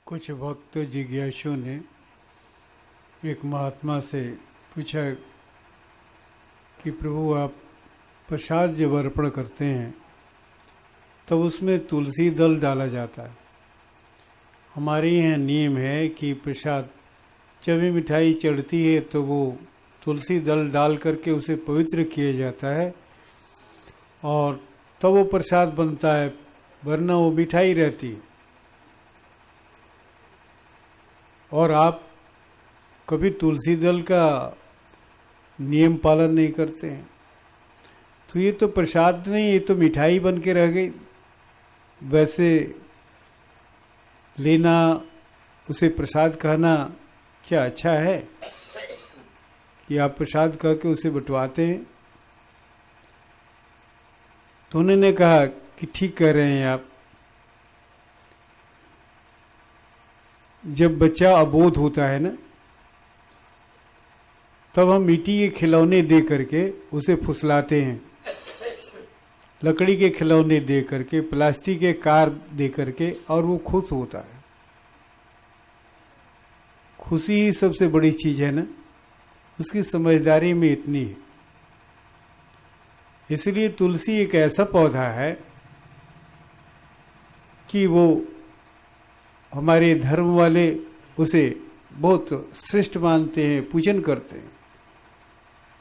कुछ भक्त जिज्ञासु ने एक महात्मा से पूछा कि प्रभु आप प्रसाद जब अर्पण करते हैं तब उसमें तुलसी दल डाला जाता है। हमारे यहाँ नियम है कि प्रसाद जब भी मिठाई चढ़ती है तो वो तुलसी दल डाल करके उसे पवित्र किया जाता है और तब वो प्रसाद बनता है, वरना वो मिठाई रहती है। और आप कभी तुलसी दल का नियम पालन नहीं करते हैं तो ये तो प्रसाद नहीं, ये तो मिठाई बन के रह गई। वैसे लेना, उसे प्रसाद कहना क्या अच्छा है कि आप प्रसाद कह के उसे बंटवाते हैं? तो उन्होंने कहा कि ठीक कह रहे हैं आप। जब बच्चा अबोध होता है ना, तब हम मिट्टी के खिलौने दे करके उसे फुसलाते हैं, लकड़ी के खिलौने दे करके, प्लास्टिक के कार दे करके, और वो खुश होता है। खुशी ही सबसे बड़ी चीज है ना, उसकी समझदारी में इतनी है। इसलिए तुलसी एक ऐसा पौधा है कि वो हमारे धर्म वाले उसे बहुत श्रेष्ठ मानते हैं, पूजन करते हैं,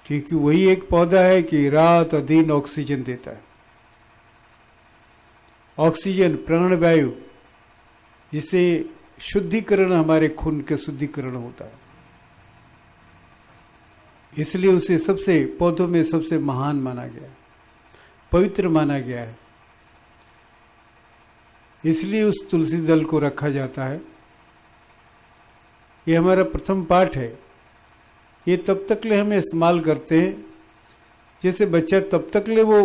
क्योंकि वही एक पौधा है कि रात और दिन ऑक्सीजन देता है। ऑक्सीजन प्राणवायु, जिससे शुद्धिकरण, हमारे खून के शुद्धिकरण होता है। इसलिए उसे सबसे पौधों में सबसे महान माना गया है, पवित्र माना गया है। इसलिए उस तुलसी दल को रखा जाता है। ये हमारा प्रथम पाठ है। ये तब तक ले हम इस्तेमाल करते हैं जैसे बच्चा तब तक ले वो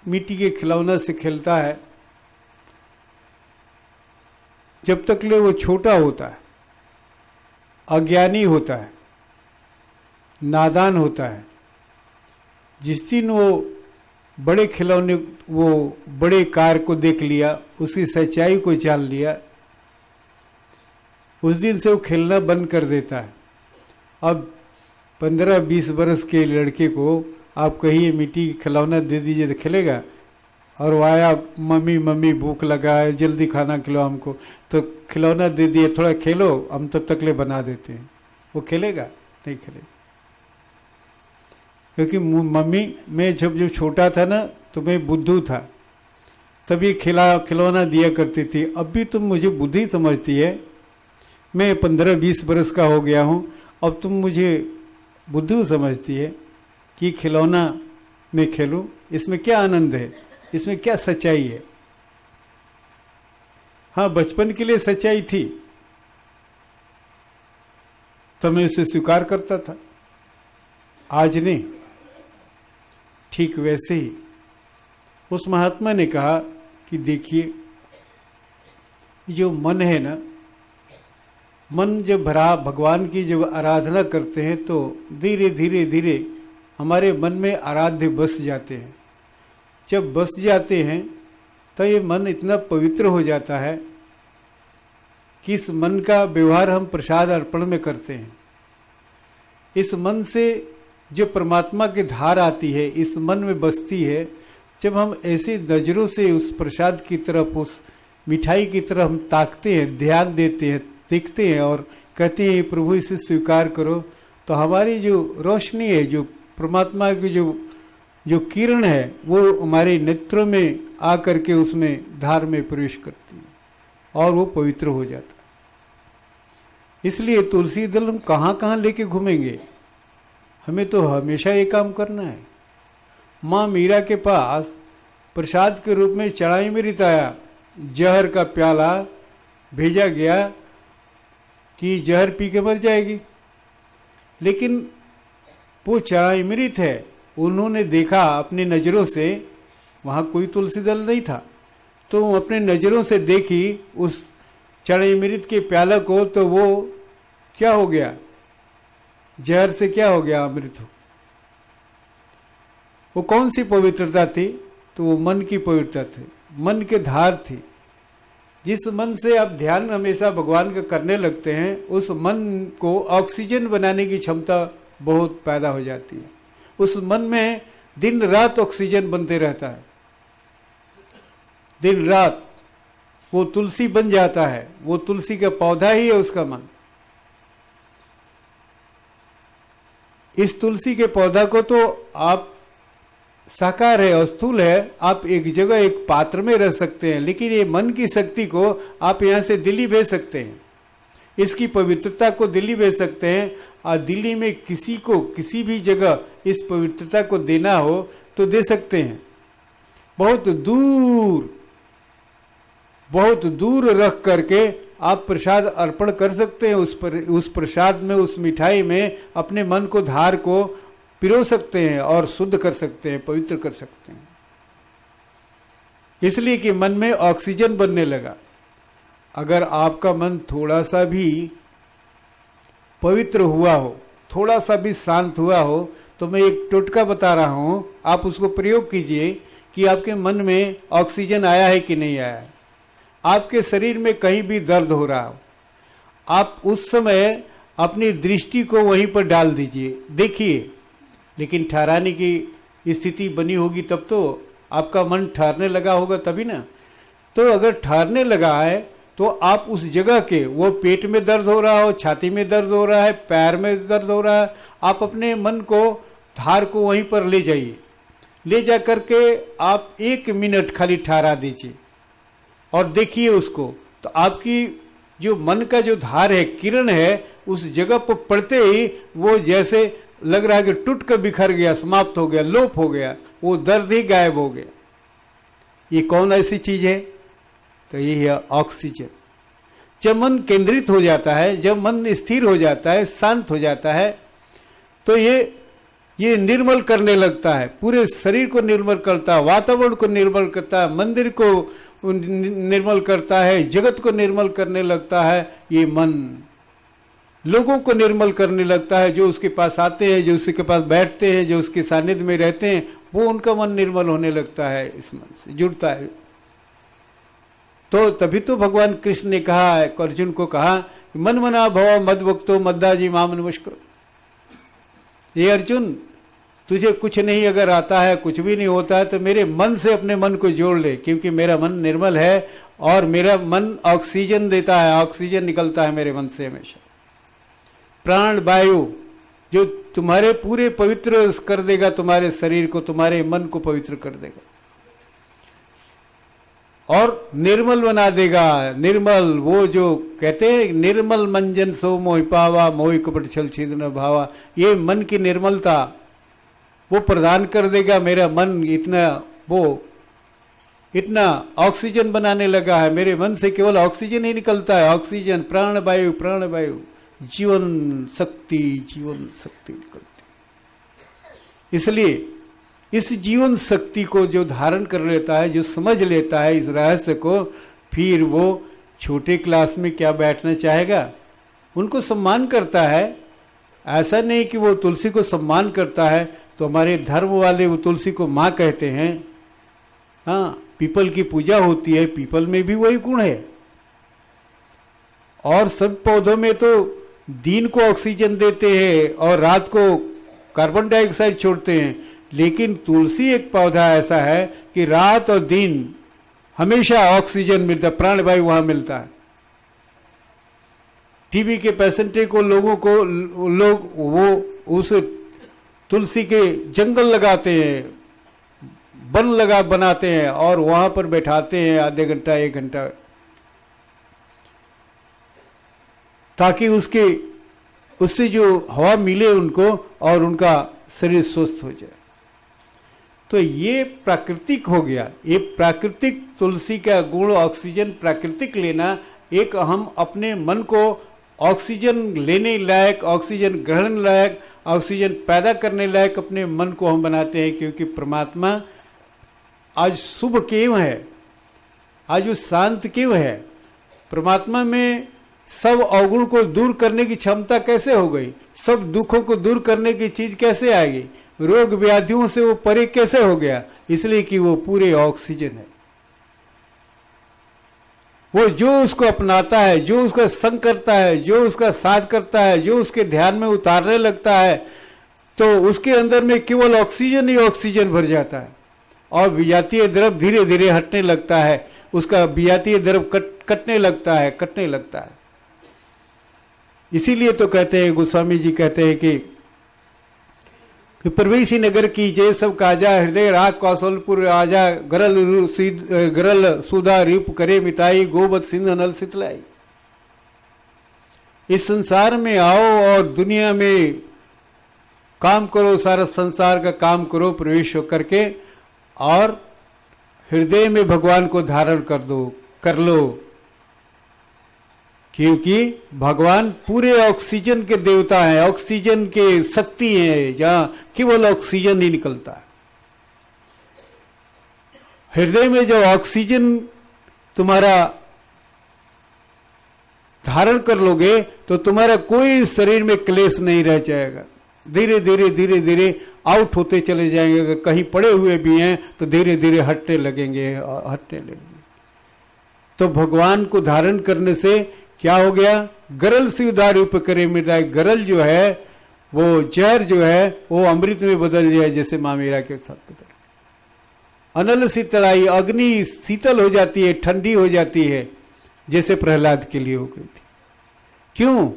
मिट्टी के खिलौना से खेलता है जब तक ले वो छोटा होता है, अज्ञानी होता है, नादान होता है। जिस दिन वो बड़े खिलौने, वो बड़े कार को देख लिया, उसकी सच्चाई को जान लिया, उस दिन से वो खेलना बंद कर देता है। अब 15-20 बरस के लड़के को आप कहिए मिट्टी की खिलौना दे दीजिए तो खेलेगा? और वो आया, मम्मी मम्मी भूख लगा है, जल्दी खाना खिलाओ हमको, तो खिलौना दे दिए, थोड़ा खेलो, हम तब तक ले बना देते हैं। वो खेलेगा? नहीं खेलेगा। क्योंकि मम्मी, मैं जब छोटा था ना तो मैं बुद्धू था, तभी खिलौना दिया करती थी। अब भी तुम मुझे बुद्धि समझती है, मैं 15-20 बरस का हो गया हूँ, अब तुम मुझे बुद्धू समझती है कि खिलौना मैं खेलूं, इसमें क्या आनंद है, इसमें क्या सच्चाई है? हाँ, बचपन के लिए सच्चाई थी, तो मैं उसे स्वीकार करता था, आज नहीं। ठीक वैसे ही उस महात्मा ने कहा कि देखिए, जो मन है ना, मन जब भरा भगवान की जब आराधना करते हैं तो धीरे धीरे धीरे हमारे मन में आराध्य बस जाते हैं। जब बस जाते हैं तो ये मन इतना पवित्र हो जाता है कि इस मन का व्यवहार हम प्रसाद अर्पण में करते हैं। इस मन से जो परमात्मा की धार आती है, इस मन में बसती है। जब हम ऐसी नजरों से उस प्रसाद की तरफ, उस मिठाई की तरफ हम ताकते हैं, ध्यान देते हैं, देखते हैं और कहते हैं प्रभु इसे स्वीकार करो, तो हमारी जो रोशनी है, जो परमात्मा की जो किरण है, वो हमारे नेत्रों में आकर के उसमें धार में प्रवेश करती है और वो पवित्र हो जाता है। इसलिए तुलसी दल हम कहाँ कहाँ लेके घूमेंगे? हमें तो हमेशा ये काम करना है। माँ मीरा के पास प्रसाद के रूप में चढ़ाई मृत आया, जहर का प्याला भेजा गया कि जहर पी के मर जाएगी, लेकिन वो चढ़ाई मृत है। उन्होंने देखा अपनी नज़रों से, वहाँ कोई तुलसी दल नहीं था, तो अपने नज़रों से देखी उस चढ़ाई मृत के प्याला को, तो वो क्या हो गया? जहर से क्या हो गया? अमृत हो। वो कौन सी पवित्रता थी? तो वो मन की पवित्रता थी, मन के धार थी। जिस मन से आप ध्यान हमेशा भगवान का करने लगते हैं, उस मन को ऑक्सीजन बनाने की क्षमता बहुत पैदा हो जाती है। उस मन में दिन रात ऑक्सीजन बनते रहता है, दिन रात वो तुलसी बन जाता है। वो तुलसी का पौधा ही है उसका मन। इस तुलसी के पौधा को तो आप साकार है और स्थूल है, आप एक जगह एक पात्र में रह सकते हैं, लेकिन ये मन की शक्ति को आप यहां से दिल्ली भेज सकते हैं, इसकी पवित्रता को दिल्ली भेज सकते हैं। और दिल्ली में किसी को किसी भी जगह इस पवित्रता को देना हो तो दे सकते हैं। बहुत दूर रख करके आप प्रसाद अर्पण कर सकते हैं। उस प्रसाद में, उस मिठाई में अपने मन को, धार को पिरो सकते हैं और शुद्ध कर सकते हैं, पवित्र कर सकते हैं। इसलिए कि मन में ऑक्सीजन बनने लगा। अगर आपका मन थोड़ा सा भी पवित्र हुआ हो, थोड़ा सा भी शांत हुआ हो, तो मैं एक टोटका बता रहा हूं, आप उसको प्रयोग कीजिए कि आपके मन में ऑक्सीजन आया है कि नहीं आया है। आपके शरीर में कहीं भी दर्द हो रहा हो, आप उस समय अपनी दृष्टि को वहीं पर डाल दीजिए, देखिए। लेकिन ठहराने की स्थिति बनी होगी तब तो आपका मन ठहरने लगा होगा, तभी ना। तो अगर ठहरने लगा है तो आप उस जगह के, वो पेट में दर्द हो रहा हो, छाती में दर्द हो रहा है, पैर में दर्द हो रहा है, आप अपने मन को, धार को वहीं पर ले जाइए। ले जा करके आप 1 मिनट खाली ठहरा दीजिए और देखिए उसको। तो आपकी जो मन का जो धार है, किरण है, उस जगह पर पड़ते ही वो जैसे लग रहा है कि टूट कर बिखर गया, समाप्त हो गया, लोप हो गया, वो दर्द ही गायब हो गया। ये कौन ऐसी चीज है? तो ये है ऑक्सीजन। जब मन केंद्रित हो जाता है, जब मन स्थिर हो जाता है, शांत हो जाता है, तो ये निर्मल करने लगता है, पूरे शरीर को निर्मल करता है, वातावरण को निर्मल करता है, मंदिर को निर्मल करता है, जगत को निर्मल करने लगता है। ये मन लोगों को निर्मल करने लगता है। जो उसके पास आते हैं, जो उसके पास बैठते हैं, जो उसके सानिध्य में रहते हैं, वो उनका मन निर्मल होने लगता है, इस मन से जुड़ता है। तो तभी तो भगवान कृष्ण ने कहा, अर्जुन को कहा, मन मना भव मद भक्तो मद्दाजी माम नमस्कार। ये अर्जुन, तुझे कुछ नहीं अगर आता है, कुछ भी नहीं होता है, तो मेरे मन से अपने मन को जोड़ ले, क्योंकि मेरा मन निर्मल है और मेरा मन ऑक्सीजन देता है, ऑक्सीजन निकलता है मेरे मन से हमेशा। प्राण वायु जो तुम्हारे पूरे पवित्र कर देगा, तुम्हारे शरीर को, तुम्हारे मन को पवित्र कर देगा और निर्मल बना देगा। निर्मल, वो जो कहते हैं निर्मल मंजन सो मोहि पावा, मोहि कपट छल छिद्र भावा। ये मन की निर्मलता वो प्रदान कर देगा। मेरा मन इतना ऑक्सीजन बनाने लगा है, मेरे मन से केवल ऑक्सीजन ही निकलता है, ऑक्सीजन, प्राण वायु, प्राण वायु, जीवन शक्ति निकलती। इसलिए इस जीवन शक्ति को जो धारण कर लेता है, जो समझ लेता है इस रहस्य को, फिर वो छोटे क्लास में क्या बैठना चाहेगा, उनको सम्मान करता है। ऐसा नहीं कि वो तुलसी को सम्मान करता है। तो हमारे धर्म वाले वो तुलसी को माँ कहते हैं। हाँ, पीपल की पूजा होती है, पीपल में भी वही गुण है। और सब पौधों में तो दिन को ऑक्सीजन देते हैं और रात को कार्बन डाइऑक्साइड छोड़ते हैं, लेकिन तुलसी एक पौधा ऐसा है कि रात और दिन हमेशा ऑक्सीजन मिलता है, प्राणवायु वहां मिलता है। टीबी के पेशेंट को लोग वो उस तुलसी के जंगल लगाते हैं, वन बनाते हैं और वहां पर बैठाते हैं आधे घंटा 1 घंटा, ताकि उससे जो हवा मिले उनको और उनका शरीर स्वस्थ हो जाए। तो ये प्राकृतिक हो गया। ये प्राकृतिक तुलसी का गुण, ऑक्सीजन प्राकृतिक लेना। एक हम अपने मन को ऑक्सीजन लेने लायक, ऑक्सीजन ग्रहण लायक, ऑक्सीजन पैदा करने लायक अपने मन को हम बनाते हैं, क्योंकि परमात्मा आज शुभ क्यों है, आज वो शांत क्यों है। परमात्मा में सब अवगुण को दूर करने की क्षमता कैसे हो गई, सब दुखों को दूर करने की चीज कैसे आएगी, रोग व्याधियों से वो परे कैसे हो गया, इसलिए कि वो पूरे ऑक्सीजन है। वो जो उसको अपनाता है, जो उसका संग करता है, जो उसका साथ करता है, जो उसके ध्यान में उतारने लगता है, तो उसके अंदर में केवल ऑक्सीजन ही ऑक्सीजन भर जाता है और विजातीय द्रव धीरे धीरे हटने लगता है, उसका विजातीय द्रव कटने लगता है। इसीलिए तो कहते हैं, गोस्वामी जी कहते हैं कि प्रवेशी नगर की जय सब काजा, हृदय राग कौशलपुर आजा, गरल सुधा रूप करे मिताई, गोबत सिंध नल सितलाई। इस संसार में आओ और दुनिया में काम करो, सारा संसार का काम करो प्रवेश करके, और हृदय में भगवान को धारण कर लो, क्योंकि भगवान पूरे ऑक्सीजन के देवता हैं, ऑक्सीजन के शक्ति हैं, जहां केवल ऑक्सीजन ही निकलता है। हृदय में जब ऑक्सीजन तुम्हारा धारण कर लोगे तो तुम्हारा कोई शरीर में क्लेश नहीं रह जाएगा। धीरे धीरे आउट होते चले जाएंगे। अगर कहीं पड़े हुए भी हैं तो धीरे धीरे हटने लगेंगे। तो भगवान को धारण करने से क्या हो गया? गरल से उदार रूप करे मृदाय। गरल जो है वो जहर जो है वो अमृत में बदल जाए, जैसे माँ मीरा के साथ बदल। अनल शीतलाई, अग्नि शीतल हो जाती है, ठंडी हो जाती है, जैसे प्रहलाद के लिए हो गई थी। क्यों?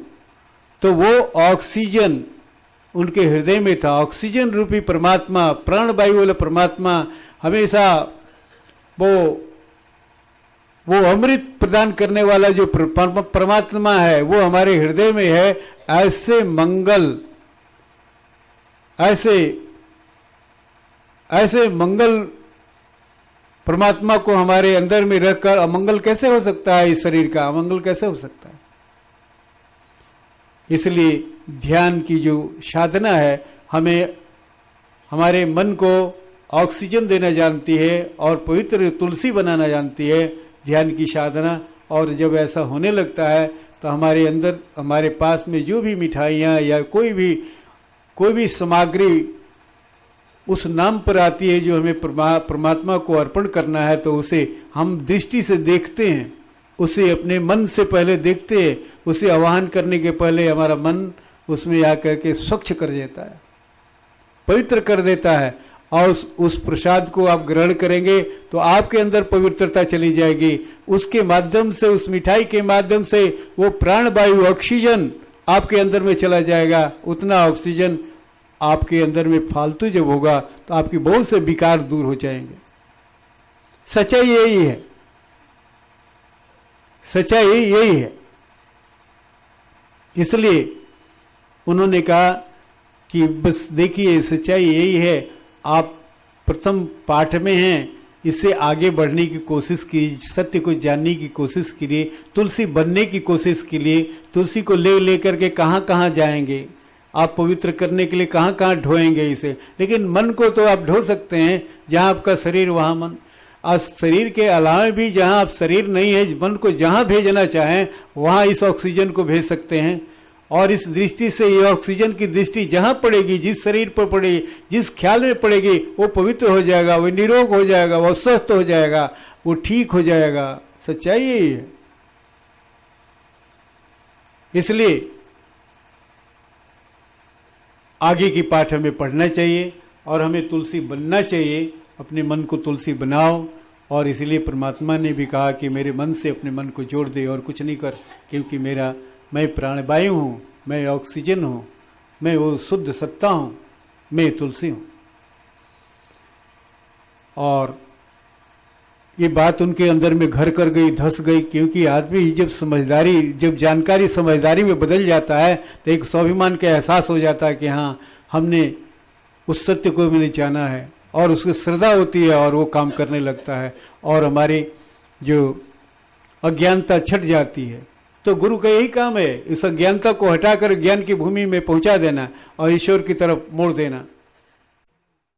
तो वो ऑक्सीजन उनके हृदय में था। ऑक्सीजन रूपी परमात्मा, प्राणवायु वाला परमात्मा हमेशा वो अमृत प्रदान करने वाला जो परमात्मा है वो हमारे हृदय में है। ऐसे मंगल परमात्मा को हमारे अंदर में रखकर अमंगल कैसे हो सकता है? इस शरीर का अमंगल कैसे हो सकता है? इसलिए ध्यान की जो साधना है हमें हमारे मन को ऑक्सीजन देना जानती है और पवित्र तुलसी बनाना जानती है, ध्यान की साधना। और जब ऐसा होने लगता है तो हमारे अंदर, हमारे पास में जो भी मिठाइयाँ या कोई भी सामग्री उस नाम पर आती है जो हमें परमात्मा को अर्पण करना है, तो उसे हम दृष्टि से देखते हैं, उसे अपने मन से पहले देखते हैं। उसे आवाहन करने के पहले हमारा मन उसमें आकर के स्वच्छ कर देता है, पवित्र कर देता है। और उस प्रसाद को आप ग्रहण करेंगे तो आपके अंदर पवित्रता चली जाएगी। उसके माध्यम से, उस मिठाई के माध्यम से वो प्राणवायु ऑक्सीजन आपके अंदर में चला जाएगा। उतना ऑक्सीजन आपके अंदर में फालतू जब होगा तो आपकी बहुत से विकार दूर हो जाएंगे। सच्चाई यही है, सच्चाई यही है। इसलिए उन्होंने कहा कि बस देखिए सच्चाई यही है। आप प्रथम पाठ में हैं, इससे आगे बढ़ने की कोशिश की, सत्य को जानने की कोशिश के लिए, तुलसी बनने की कोशिश के लिए, तुलसी को लेकर के कहाँ कहाँ जाएंगे, आप पवित्र करने के लिए कहाँ कहाँ ढोएंगे इसे। लेकिन मन को तो आप ढो सकते हैं, जहाँ आपका शरीर वहाँ मन। आज शरीर के अलावा भी जहाँ आप शरीर नहीं है, मन को जहाँ भेजना चाहें वहाँ इस ऑक्सीजन को भेज सकते हैं। और इस दृष्टि से ये ऑक्सीजन की दृष्टि जहाँ पड़ेगी, जिस शरीर पर पड़ेगी, जिस ख्याल में पड़ेगी, वो पवित्र हो जाएगा, वो निरोग हो जाएगा, वो स्वस्थ हो जाएगा, वो ठीक हो जाएगा। सच्चाई यही है। इसलिए आगे की पाठ हमें पढ़ना चाहिए और हमें तुलसी बनना चाहिए। अपने मन को तुलसी बनाओ। और इसलिए परमात्मा ने भी कहा कि मेरे मन से अपने मन को जोड़ दे और कुछ नहीं कर, क्योंकि मैं प्राणवायु हूँ, मैं ऑक्सीजन हूँ, मैं वो शुद्ध सत्ता हूँ, मैं तुलसी हूँ। और ये बात उनके अंदर में घर कर गई, धस गई। क्योंकि आदमी जब जानकारी समझदारी में बदल जाता है तो एक स्वाभिमान का एहसास हो जाता है कि हाँ, हमने उस सत्य को मैंने जाना है, और उसकी श्रद्धा होती है और वो काम करने लगता है और हमारी जो अज्ञानता छट जाती है। तो गुरु का यही काम है, इस अज्ञानता को हटाकर ज्ञान की भूमि में पहुंचा देना और ईश्वर की तरफ मोड़ देना।